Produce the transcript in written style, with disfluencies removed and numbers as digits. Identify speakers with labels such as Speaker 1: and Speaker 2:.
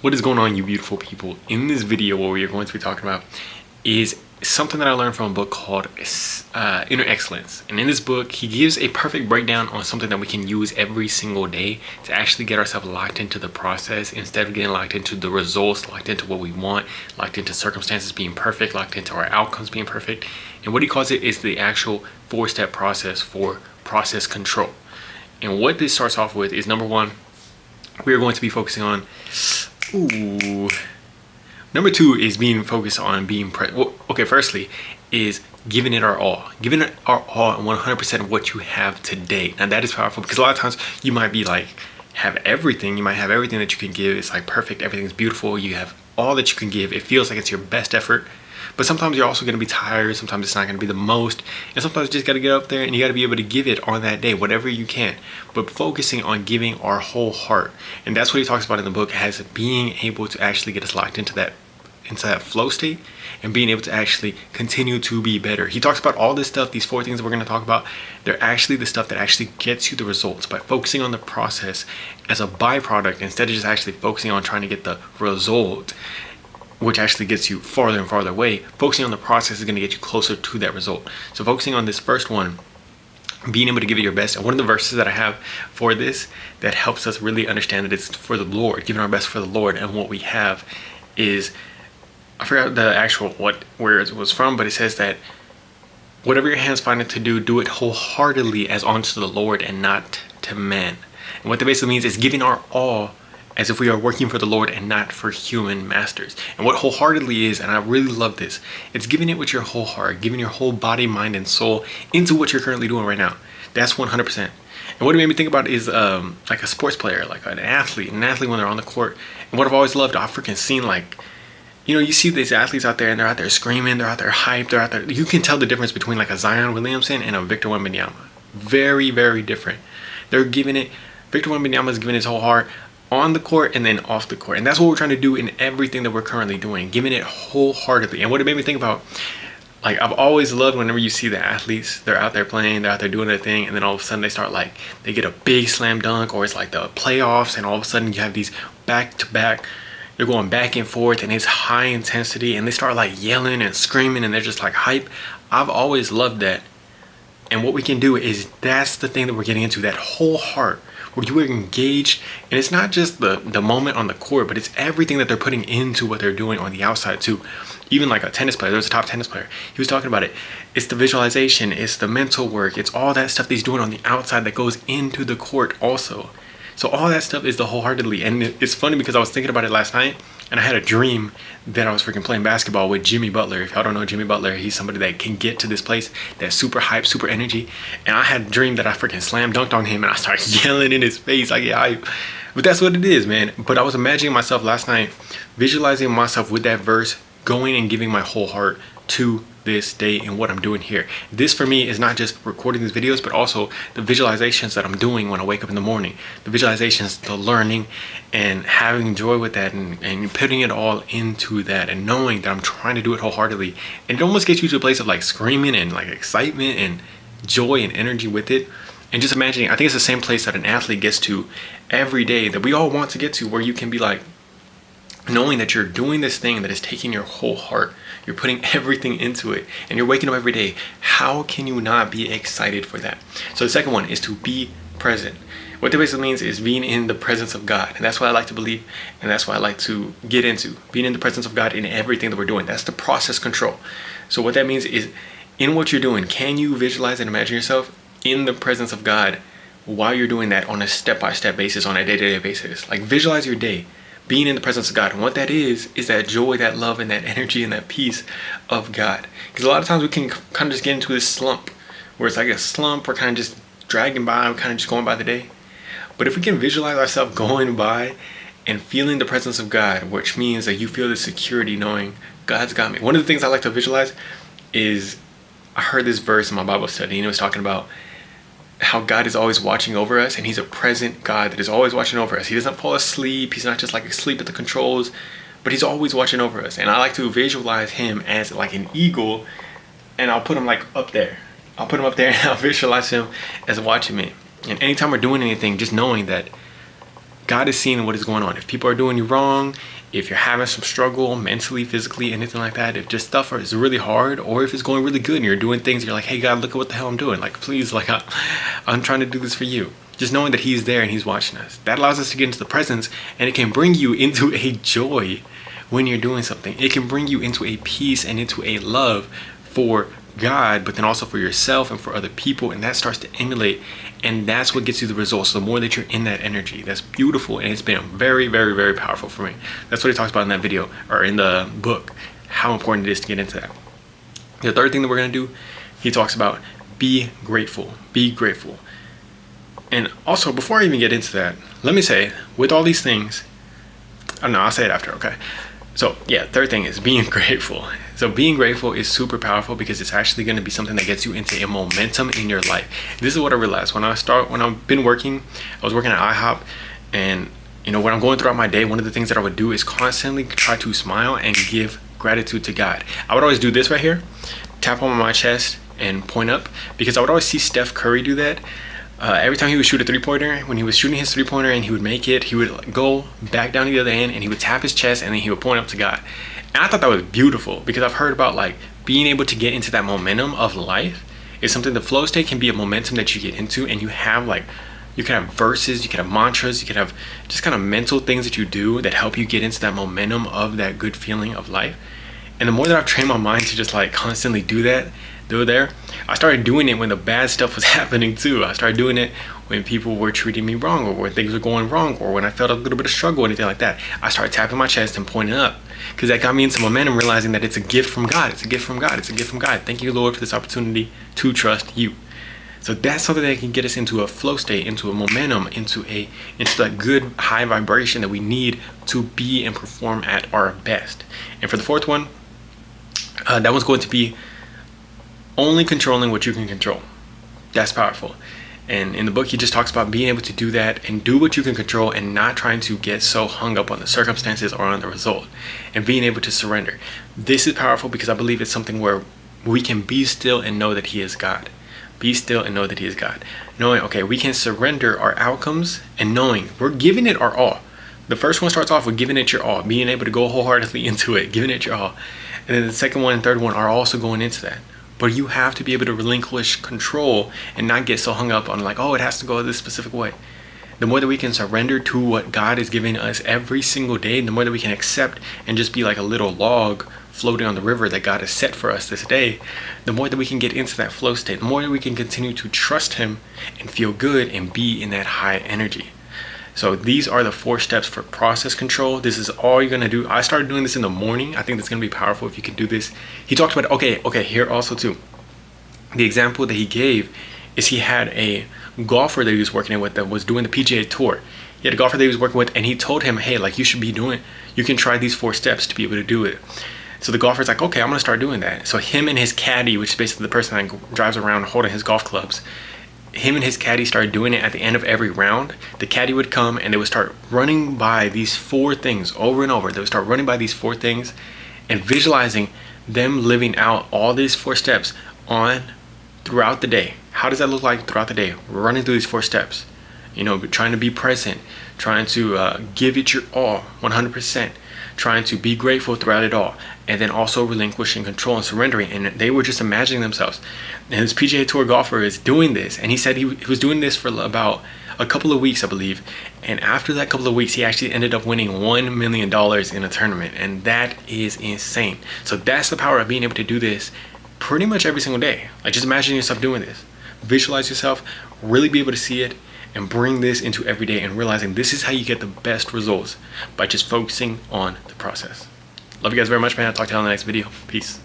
Speaker 1: What is going on, you beautiful people? In this video, what we are going to be talking about is something that I learned from a book called Inner Excellence. And in this book, he gives a perfect breakdown on something that we can use every single day to actually get ourselves locked into the process instead of getting locked into the results, locked into what we want, locked into circumstances being perfect, locked into our outcomes being perfect. And what he calls it is the actual 4-step process for process control. And what this starts off with is, number one, we are going to be focusing on Number 2 is being focused on being firstly is giving it our all. Giving it our all and 100% of what you have today. And that is powerful because a lot of times you might be like, have everything. You might have everything that you can give. It's like perfect. Everything's beautiful. You have all that you can give. It feels like it's your best effort. But sometimes you're also going to be tired. Sometimes it's not going to be the most. And sometimes you just got to get up there and you got to be able to give it on that day, whatever you can. But focusing on giving our whole heart. And that's what he talks about in the book, as being able to actually get us locked into that flow state and being able to actually continue to be better. He talks about all this stuff, these 4 things that we're going to talk about. They're actually the stuff that actually gets you the results by focusing on the process as a byproduct instead of just actually focusing on trying to get the result, which actually gets you farther and farther away. Focusing on the process is going to get you closer to that result. So focusing on this first one, being able to give it your best. And one of the verses that I have for this that helps us really understand that it's for the Lord, giving our best for the Lord, and what we have is, I forgot the actual where it was from, but it says that whatever your hands find it to do, do it wholeheartedly as unto the Lord and not to man. And what that basically means is giving our all as if we are working for the Lord and not for human masters. And what wholeheartedly is, and I really love this, it's giving it with your whole heart, giving your whole body, mind, and soul into what you're currently doing right now. That's 100%. And what it made me think about is like a sports player, like an athlete when they're on the court. And what I've always loved, I've freaking seen, like, you see these athletes out there and they're out there screaming, they're out there hyped, they're out there. You can tell the difference between like a Zion Williamson and a Victor Wembanyama. Very, very different. They're giving it, Victor Wembanyama is giving his whole heart on the court and then off the court. And that's what we're trying to do in everything that we're currently doing, giving it wholeheartedly. And what it made me think about, like, I've always loved whenever you see the athletes, they're out there playing, they're out there doing their thing, and then all of a sudden they start, like, they get a big slam dunk, or it's like the playoffs, and all of a sudden you have these back-to-back, they're going back and forth and it's high intensity and they start like yelling and screaming and they're just like hype. I've always loved that. And what we can do is, that's the thing that we're getting into, that whole heart where you are engaged. And it's not just the moment on the court, but it's everything that they're putting into what they're doing on the outside too. Even like a tennis player, there's a top tennis player, he was talking about it. It's the visualization, it's the mental work, it's all that stuff that he's doing on the outside that goes into the court also. So all that stuff is the wholeheartedly. And it's funny because I was thinking about it last night and I had a dream that I was freaking playing basketball with Jimmy Butler. If y'all don't know Jimmy Butler, he's somebody that can get to this place that's super hype, super energy. And I had a dream that I freaking slam dunked on him and I started yelling in his face. I get hype. But that's what it is, man. But I was imagining myself last night, visualizing myself with that verse, going and giving my whole heart to this day and what I'm doing here. This for me is not just recording these videos, but also the visualizations that I'm doing when I wake up in the morning, the visualizations, the learning, and having joy with that, and putting it all into that, and knowing that I'm trying to do it wholeheartedly. And it almost gets you to a place of like screaming and like excitement and joy and energy with it. And just imagining, I think it's the same place that an athlete gets to every day, that we all want to get to, where you can be like, knowing that you're doing this thing that is taking your whole heart, you're putting everything into it, and you're waking up every day. How can you not be excited for that? So the second one is to be present. What that basically means is being in the presence of God. And that's what I like to believe, and that's what I like to get into. Being in the presence of God in everything that we're doing. That's the process control. So what that means is, in what you're doing, can you visualize and imagine yourself in the presence of God while you're doing that on a step-by-step basis, on a day-to-day basis? Like, visualize your day being in the presence of God. And what that is that joy, that love, and that energy and that peace of God. Because a lot of times we can kind of just get into this slump where it's like a slump, we're kind of just dragging by, we're kind of just going by the day. But if we can visualize ourselves going by and feeling the presence of God, which means that you feel the security knowing God's got me. One of the things I like to visualize is, I heard this verse in my Bible study, and it was talking about how God is always watching over us, and he's a present God that is always watching over us. He doesn't fall asleep. He's not just like asleep at the controls, but he's always watching over us. And I like to visualize him as like an eagle, and I'll put him like up there. I'll put him up there and I'll visualize him as watching me. And anytime we're doing anything, just knowing that God is seeing what is going on. If people are doing you wrong, if you're having some struggle mentally, physically, anything like that, if just stuff is really hard, or if it's going really good and you're doing things, you're like, hey God, look at what the hell I'm doing. Like, please, like I'm trying to do this for you. Just knowing that he's there and he's watching us. That allows us to get into the presence, and it can bring you into a joy when you're doing something. It can bring you into a peace and into a love for God, but then also for yourself and for other people, and that starts to emulate, and that's what gets you the results. The more that you're in that energy, that's beautiful, and it's been very, very, very powerful for me. That's what he talks about in that video, or in the book, how important it is to get into that. The third thing that we're going to do, he talks about be grateful. Be grateful. And also, before I even get into that, let me say, with all these things, I don't know, I'll say it after, okay? So yeah, third thing is being grateful. So being grateful is super powerful because it's actually going to be something that gets you into a momentum in your life. This is what I realized when I've been working, I was working at IHOP, and you know, when I'm going throughout my day, one of the things that I would do is constantly try to smile and give gratitude to God. I would always do this right here, tap on my chest and point up, because I would always see Steph Curry do that. Every time he would shoot a three-pointer, when he was shooting his three-pointer and he would make it, he would go back down to the other end and he would tap his chest and then he would point up to God. And I thought that was beautiful, because I've heard about like being able to get into that momentum of life is something. The flow state can be a momentum that you get into, and you have like, you can have verses, you can have mantras, you can have just kind of mental things that you do that help you get into that momentum of that good feeling of life. And the more that I've trained my mind to just like constantly do that, I started doing it when the bad stuff was happening too. I started doing it when people were treating me wrong, or when things were going wrong, or when I felt a little bit of struggle or anything like that. I started tapping my chest and pointing up, because that got me into momentum, realizing that it's a gift from God. It's a gift from God. It's a gift from God. Thank you, Lord, for this opportunity to trust you. So that's something that can get us into a flow state, into a momentum, into that good high vibration that we need to be and perform at our best. And for the fourth one, that one's going to be only controlling what you can control. That's powerful. And in the book, he just talks about being able to do that and do what you can control, and not trying to get so hung up on the circumstances or on the result, and being able to surrender. This is powerful because I believe it's something where we can be still and know that he is God. Be still and know that he is God. Knowing, okay, we can surrender our outcomes, and knowing we're giving it our all. The first one starts off with giving it your all, being able to go wholeheartedly into it, giving it your all. And then the second one and third one are also going into that. But you have to be able to relinquish control and not get so hung up on like, oh, it has to go this specific way. The more that we can surrender to what God is giving us every single day, the more that we can accept and just be like a little log floating on the river that God has set for us this day, the more that we can get into that flow state, the more that we can continue to trust him and feel good and be in that high energy. So these are the 4 steps for process control. This is all you're gonna do. I started doing this in the morning. I think that's gonna be powerful if you can do this. He talked about, okay, here also too. The example that he gave is he had a golfer that he was working with that was doing the PGA Tour. He had a golfer that he was working with, and he told him, hey, like you can try these 4 steps to be able to do it. So the golfer's like, okay, I'm gonna start doing that. So him and his caddy, which is basically the person that drives around holding his golf clubs, him and his caddy started doing it at the end of every round. The caddy would come and they would start running by these 4 things over and over. They would start running by these 4 things and visualizing them living out all these 4 steps on throughout the day. How does that look like throughout the day? Running through these 4 steps, you know, trying to be present, trying to give it your all, 100%, trying to be grateful throughout it all, and then also relinquishing control and surrendering. And they were just imagining themselves. And this PGA Tour golfer is doing this, and he said he was doing this for about a couple of weeks, I believe. And after that couple of weeks, he actually ended up winning $1 million in a tournament, and that is insane. So that's the power of being able to do this pretty much every single day. Like, just imagine yourself doing this. Visualize yourself, really be able to see it, and bring this into every day, and realizing this is how you get the best results, by just focusing on the process. Love you guys very much, man. I'll talk to you on the next video. Peace.